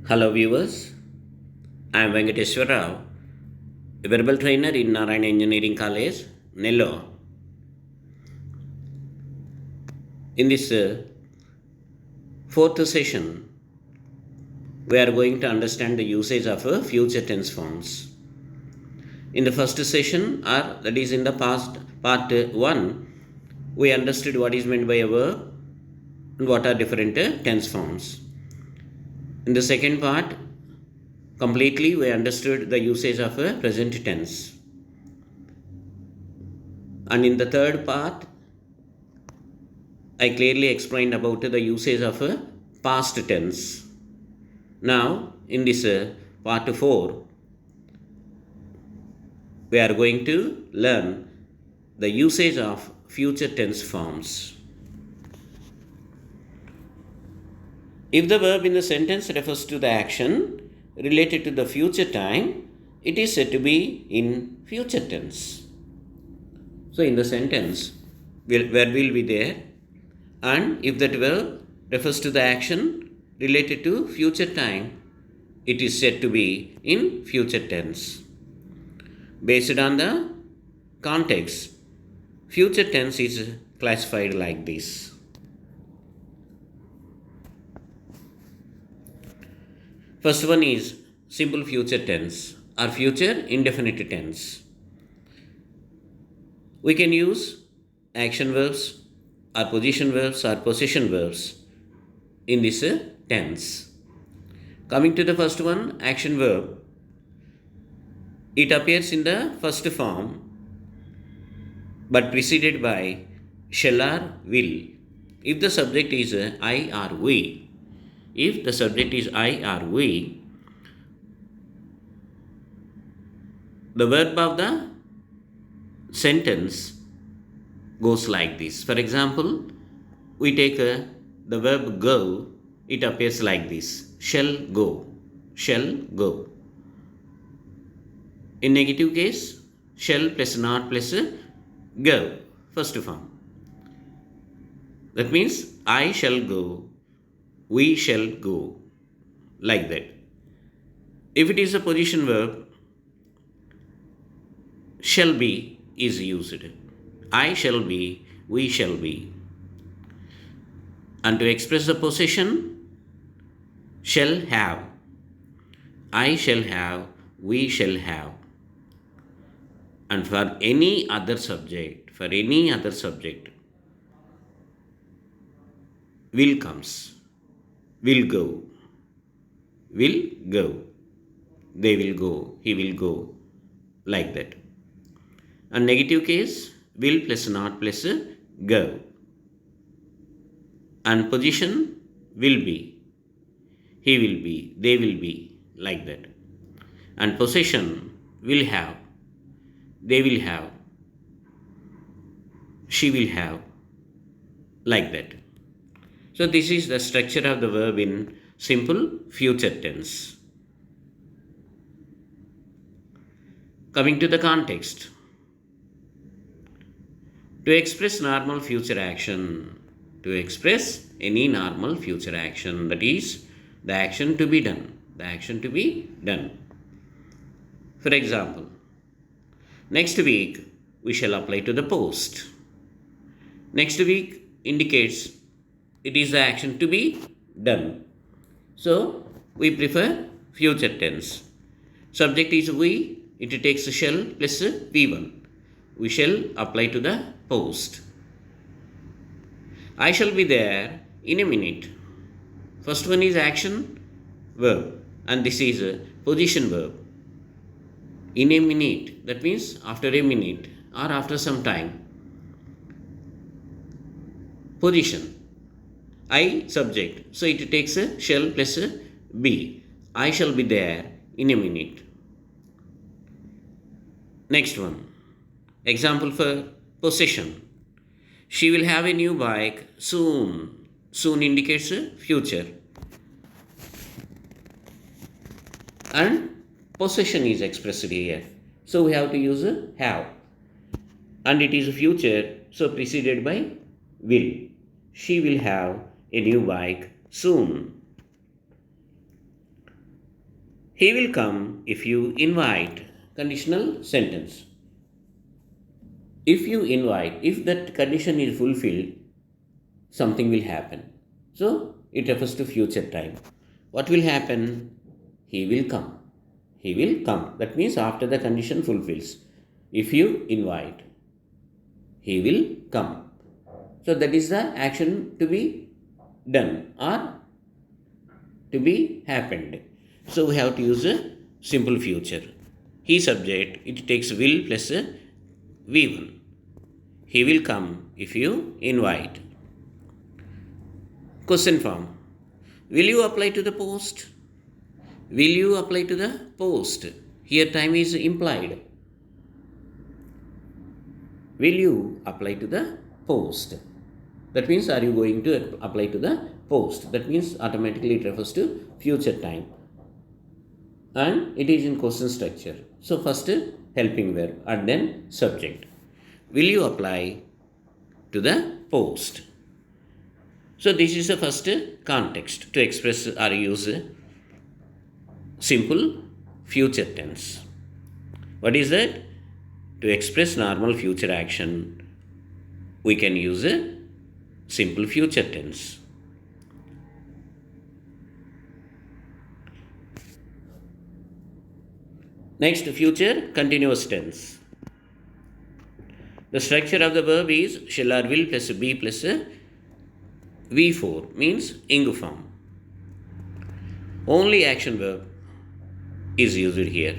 Hello viewers, I am V.V.RAO, a verbal trainer in Narayana Engineering College, Nellore. In this fourth session, we are going to understand the usage of future tense forms. In the first session, or that is in the past part 1, we understood what is meant by a verb and what are different tense forms. In the second part, completely we understood the usage of a present tense. And in the third part, I clearly explained about the usage of a past tense. Now, in this part 4, we are going to learn the usage of future tense forms. If the verb in the sentence refers to the action related to the future time, it is said to be in future tense. So, in the sentence, verb will be there, and if that verb refers to the action related to future time, it is said to be in future tense. Based on the context, future tense is classified like this. First one is simple future tense or future indefinite tense. We can use action verbs or position verbs or possession verbs in this tense. Coming to the first one, action verb. It appears in the first form but preceded by shall or will. If the subject is I or we, if the subject is I or we, the verb of the sentence goes like this. For example, we take the verb go, it appears like this. Shall go, shall go. In negative case, shall plus not plus go, first form. That means I shall go, we shall go, like that. If it is a position verb, shall be is used. I shall be, we shall be. And to express the possession, shall have, I shall have, we shall have. And for any other subject, will comes, will go, they will go, he will go, like that. And negative case, will plus not plus go. And position, will be, he will be, they will be, like that. And possession, will have, they will have, she will have, like that. So this is the structure of the verb in simple future tense. Coming to the context. To express normal future action, to express any normal future action, that is the action to be done, For example, next week we shall apply to the post. Next week indicates it is the action to be done. So we prefer future tense. Subject is we, it takes shall plus V1. We shall apply to the post. I shall be there in a minute. First one is action verb and this is a position verb. In a minute, that means after a minute or after some time. Position, I subject, so it takes a shall plus a be. I shall be there in a minute. Next one, example for possession. She will have a new bike soon. Soon indicates a future. And possession is expressed here. So we have to use a have. And it is a future, so preceded by will. She will have a new bike soon. He will come if you invite. Conditional sentence. If you invite, if that condition is fulfilled, something will happen. So it refers to future time. What will happen? He will come. He will come. That means after the condition fulfills. If you invite, he will come. So that is the action to be done or to be happened. So we have to use a simple future. He subject, it takes will plus a V1. He will come if you invite. Question form. Will you apply to the post? Will you apply to the post? Here time is implied. Will you apply to the post? That means are you going to apply to the post? That means automatically it refers to future time. And it is in question structure. So first helping verb and then subject. Will you apply to the post? So this is the first context to express or use simple future tense. What is that? To express normal future action, we can use a simple future tense. Next, future continuous tense. The structure of the verb is shall or will plus be plus a V4 means ing form. Only action verb is used here.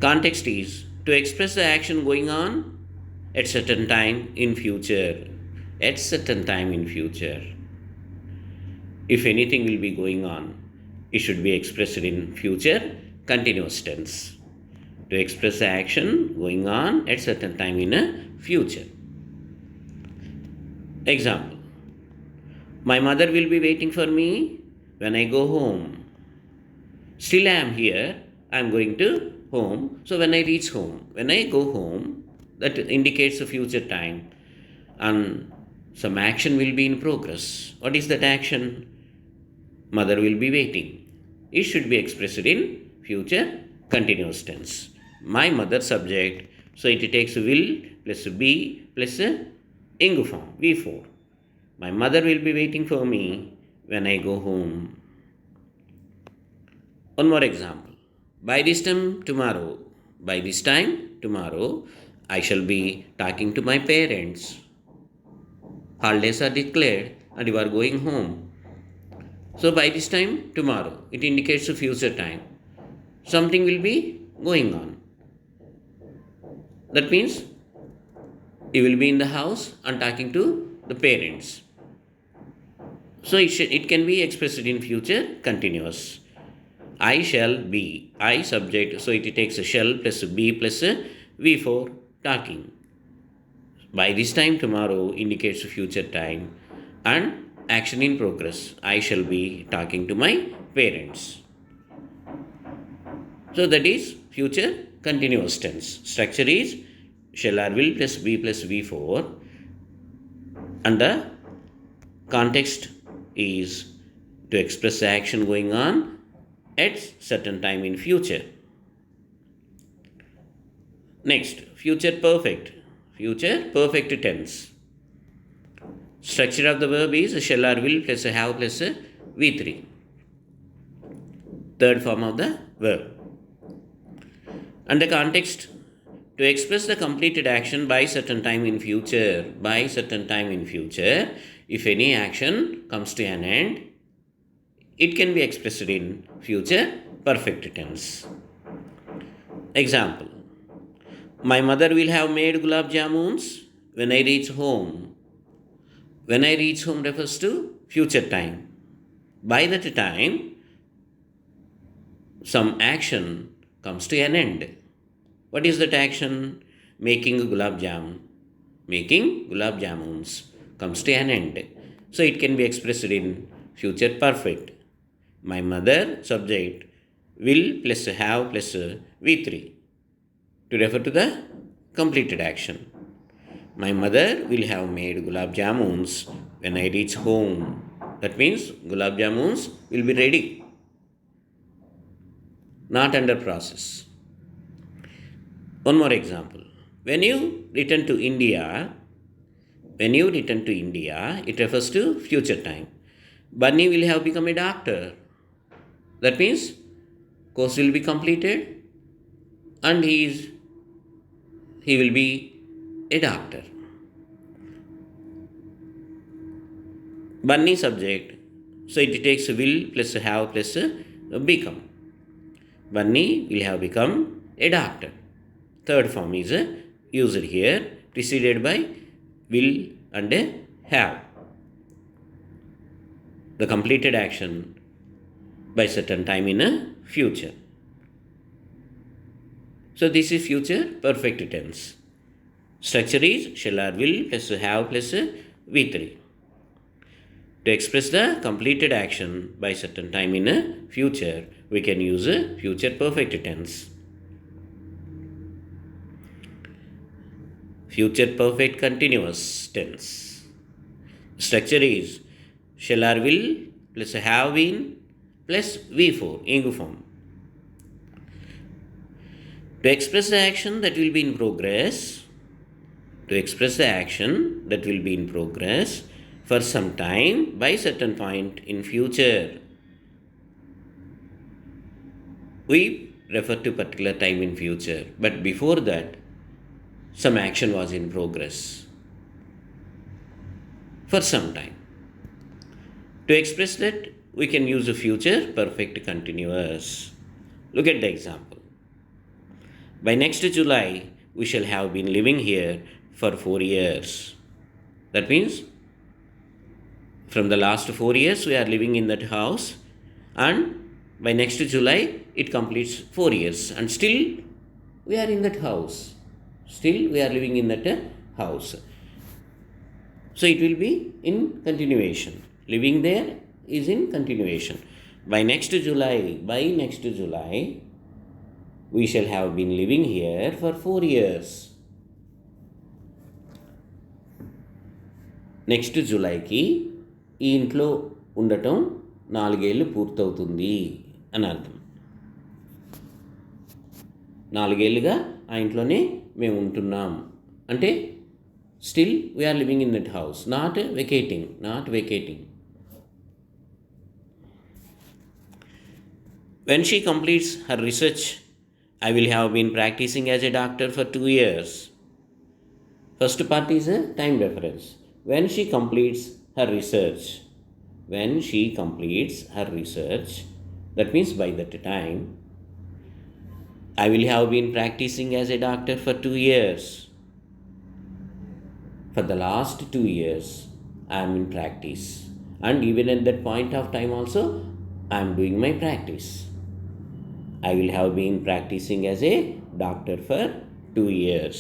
Context is to express the action going on at certain time in future. At certain time in future. If anything will be going on, it should be expressed in future continuous tense. To express the action going on at certain time in a future. Example. My mother will be waiting for me when I go home. Still I am here. I am going to home. So when I reach home, when I go home, that indicates a future time. And some action will be in progress. What is that action? Mother will be waiting. It should be expressed in future continuous tense. My mother subject. So it takes will plus be plus a ing form, V4. My mother will be waiting for me when I go home. One more example. By this time tomorrow, I shall be talking to my parents. Holidays are declared and you are going home. So by this time tomorrow, it indicates a future time. Something will be going on. That means you will be in the house and talking to the parents. So it can be expressed in future continuous. I shall be. I subject. So it takes a shall plus a be plus a V4 talking. By this time tomorrow indicates future time and action in progress. I shall be talking to my parents. So that is future continuous tense. Structure is shall or will plus be plus V4 and the context is to express the action going on at certain time in future. Next, future perfect tense. Structure of the verb is shall or will plus a have plus a V3. Third form of the verb. And the context to express the completed action by certain time in future. If any action comes to an end, it can be expressed in future perfect tense. Example. My mother will have made gulab jamuns when I reach home. When I reach home refers to future time. By that time, some action comes to an end. What is that action? Making gulab jamuns comes to an end. So it can be expressed in future perfect. My mother subject will plus have plus V3 to refer to the completed action. My mother will have made gulab jamuns when I reach home. That means gulab jamuns will be ready, not under process. One more example. When you return to India, it refers to future time. Bunny will have become a doctor. That means course will be completed and he will be a doctor. Bunny subject. So it takes will plus have plus become. Bunny will have become a doctor. Third form is used here, preceded by will and have. The completed action by certain time in a future. So this is future perfect tense. Structure is shall or will plus have plus V3. To express the completed action by certain time in a future, we can use a future perfect tense. Future perfect continuous tense. Structure is shall or will plus have been plus V4, ing form. To express the action that will be in progress, for some time by certain point in future, we refer to particular time in future, but before that some action was in progress for some time. To express that, we can use a future perfect continuous. Look at the example. By next July, we shall have been living here for 4 years. That means from the last 4 years we are living in that house, and by next July it completes 4 years, and still we are in that house. Still we are living in that house. So it will be in continuation. Living there is in continuation. By next July, we shall have been living here for 4 years. Next జూలైకి ఈ ఇంట్లో ఉండటం 4 ఏళ్ళు పూర్తవుతుంది అని అర్థం. 4 ఏళ్ళుగా ఆ ఇంట్లోనే మేము ఉంటున్నాం అంటే still we are living in that house, not vacating. When she completes her research, I will have been practicing as a doctor for 2 years. First part is a time reference. When she completes her research, that means by that time, I will have been practicing as a doctor for 2 years. For the last 2 years, I am in practice. And even at that point of time also, I am doing my practice. I will have been practicing as a doctor for 2 years.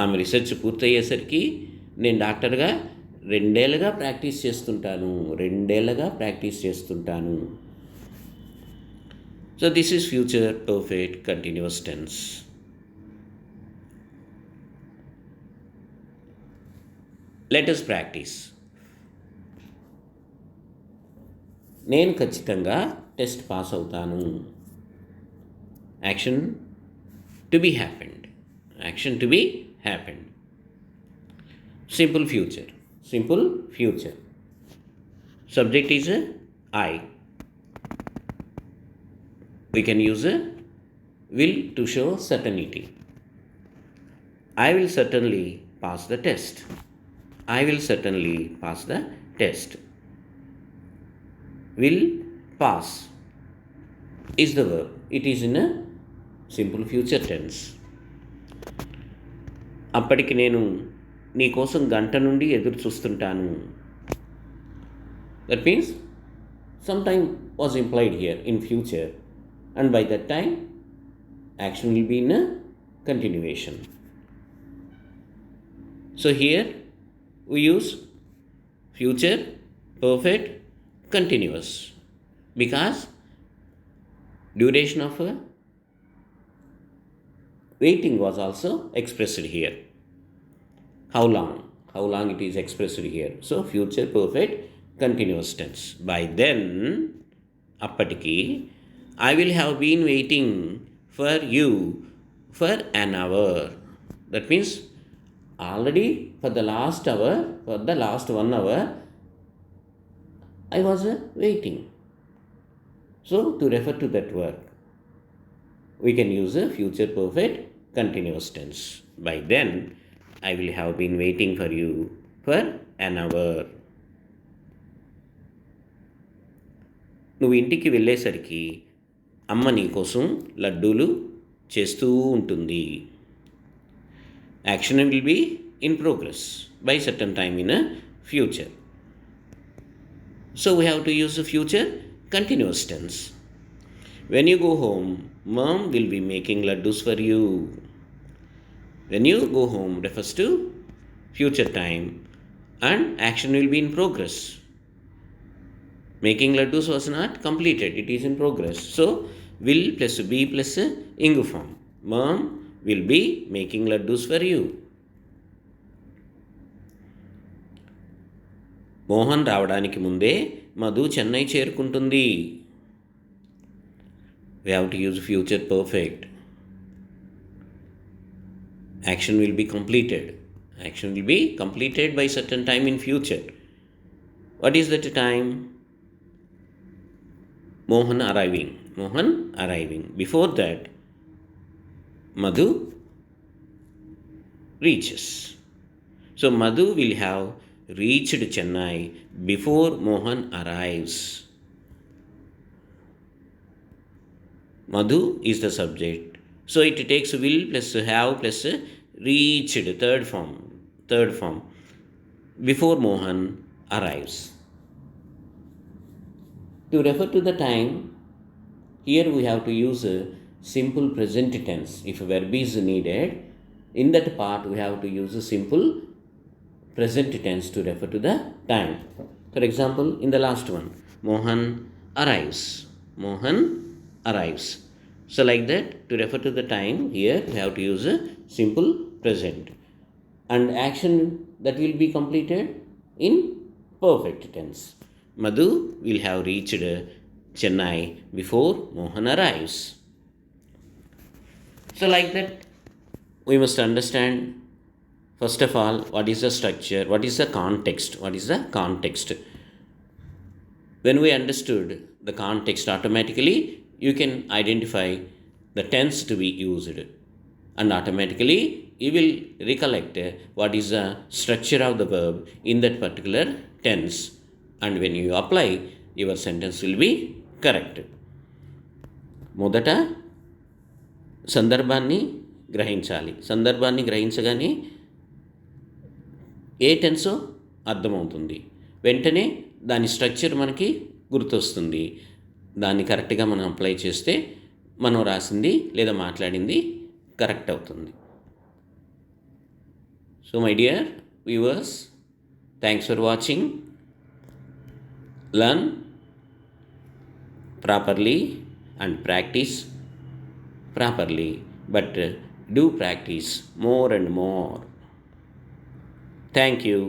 ఆమె research పూర్తయ్యేసరికి నేను డాక్టర్గా 2 ఏళ్ళగా practice చేస్తుంటాను. So this is future perfect continuous tense. Let us practice. నేను ఖచ్చితంగా test pass అవుతాను. Action to be happened. Simple future. Subject is I. We can use a will to show certainty. I will certainly pass the test. Will pass is the verb. It is in a simple future tense. అప్పటికి నేను నీ కోసం గంట నుండి ఎదురు చూస్తుంటాను. That means some time was implied here in future, and by that time action will be in a continuation. So here we use future perfect continuous because duration of waiting was also expressed here. How long? how long it is expressed here. So future perfect continuous tense. By then, appatiki, I will have been waiting for you for an hour. That means already for the last hour, for the last 1 hour, I was waiting. So to refer to that work, we can use a future perfect continuous tense. By then, I will have been waiting for you for an hour. నువ్వు ఇంటికి వెళ్ళేసరికి అమ్మ నీకోసం లడ్డూలు చేస్తూ ఉంటుంది. Action will be in progress by certain time in a future. So we have to use the future continuous tense. When you go home, mom will be making laddus for you. When you go home refers to future time and action will be in progress. Making laddus was not completed, it is in progress. So will plus be plus ingu form. Mom will be making laddus for you. Mohan రావడానికి ముందే మధు చెన్నై చేరుకుంటుంది. We have to use future perfect. Action will be completed. Action will be completed by certain time in future. What is that time? Mohan arriving. Mohan arriving. Before that, Madhu reaches. So Madhu will have reached Chennai before Mohan arrives. Madhu is the subject. So it takes will plus have plus reached, third form, before Mohan arrives. To refer to the time, here we have to use a simple present tense. If a verb is needed, in that part we have to use a simple present tense to refer to the time. For example, in the last one, Mohan arrives. Mohan arrives. So like that, to refer to the time, here we have to use a simple present. And action that will be completed in perfect tense. Madhu will have reached Chennai before Mohan arrives. So like that, we must understand, first of all, what is the structure, what is the context, what is the context. When we understood the context, automatically you can identify the tense to be used, and automatically you will recollect what is the structure of the verb in that particular tense, and when you apply, your sentence will be correct. మొదట సందర్భాన్ని గ్రహించాలి. సందర్భాన్ని గ్రహించగానే ఏ టెన్సో అర్థమవుతుంది. వెంటనే దాని structure మనకి గుర్తొస్తుంది. దాన్ని కరెక్ట్గా మనం అప్లై చేస్తే మనం రాసింది లేదా మాట్లాడింది కరెక్ట్ అవుతుంది. So my dear viewers, thanks for watching. Learn properly and practice properly, but do practice more and more. Thank you.